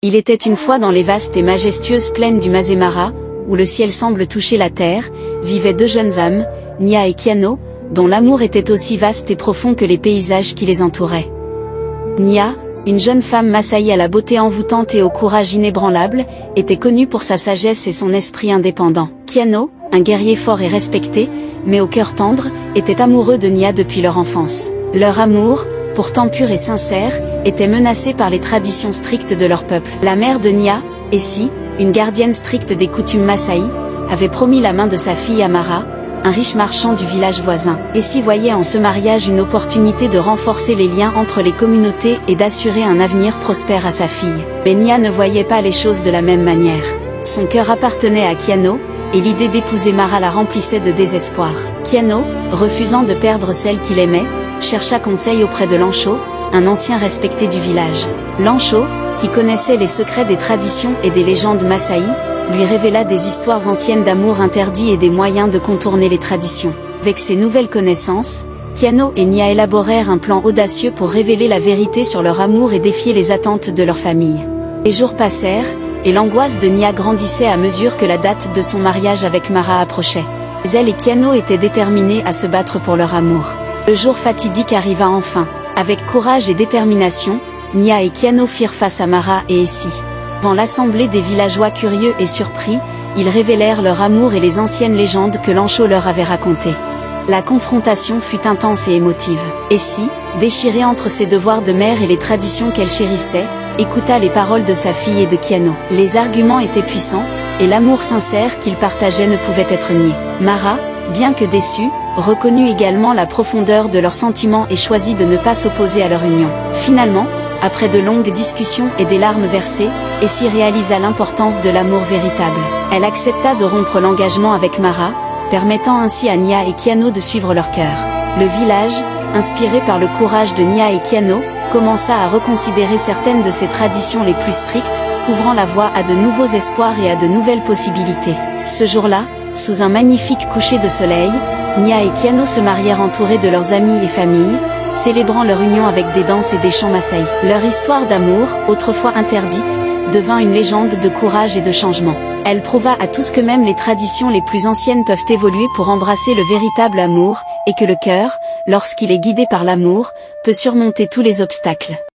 Il était une fois dans les vastes et majestueuses plaines du Masemara, où le ciel semble toucher la terre, vivaient deux jeunes âmes, Nia et Kiano, dont l'amour était aussi vaste et profond que les paysages qui les entouraient. Nia, une jeune femme massaï à la beauté envoûtante et au courage inébranlable, était connue pour sa sagesse et son esprit indépendant. Kiano, un guerrier fort et respecté, mais au cœur tendre, était amoureux de Nia depuis leur enfance. Leur amour, pourtant pur et sincère, était menacé par les traditions strictes de leur peuple. La mère de Nia, Essie, une gardienne stricte des coutumes massaï, avait promis la main de sa fille Amara, un riche marchand du village voisin. Essie voyait en ce mariage une opportunité de renforcer les liens entre les communautés et d'assurer un avenir prospère à sa fille. Mais Nia ne voyait pas les choses de la même manière. Son cœur appartenait à Kiano, et l'idée d'épouser Mara la remplissait de désespoir. Kiano, refusant de perdre celle qu'il aimait, chercha conseil auprès de Lancho, un ancien respecté du village. Lancho, qui connaissait les secrets des traditions et des légendes massaï, lui révéla des histoires anciennes d'amour interdit et des moyens de contourner les traditions. Avec ces nouvelles connaissances, Kiano et Nia élaborèrent un plan audacieux pour révéler la vérité sur leur amour et défier les attentes de leur famille. Les jours passèrent, et l'angoisse de Nia grandissait à mesure que la date de son mariage avec Mara approchait. Elle et Kiano étaient déterminés à se battre pour leur amour. Le jour fatidique arriva enfin. Avec courage et détermination, Nia et Kiano firent face à Mara et Essie. Devant l'assemblée des villageois curieux et surpris, ils révélèrent leur amour et les anciennes légendes que Lancho leur avait racontées. La confrontation fut intense et émotive. Essie, déchirée entre ses devoirs de mère et les traditions qu'elle chérissait, écouta les paroles de sa fille et de Kiano. Les arguments étaient puissants, et l'amour sincère qu'ils partageaient ne pouvait être nié. Mara, bien que déçue, reconnut également la profondeur de leurs sentiments et choisit de ne pas s'opposer à leur union. Finalement, après de longues discussions et des larmes versées, Essie réalisa l'importance de l'amour véritable. Elle accepta de rompre l'engagement avec Mara, permettant ainsi à Nia et Kiano de suivre leur cœur. Le village, inspiré par le courage de Nia et Kiano, commença à reconsidérer certaines de ses traditions les plus strictes, ouvrant la voie à de nouveaux espoirs et à de nouvelles possibilités. Ce jour-là, sous un magnifique coucher de soleil, Nia et Kiano se marièrent entourés de leurs amis et familles, célébrant leur union avec des danses et des chants massaï. Leur histoire d'amour, autrefois interdite, devint une légende de courage et de changement. Elle prouva à tous que même les traditions les plus anciennes peuvent évoluer pour embrasser le véritable amour, et que le cœur, lorsqu'il est guidé par l'amour, peut surmonter tous les obstacles.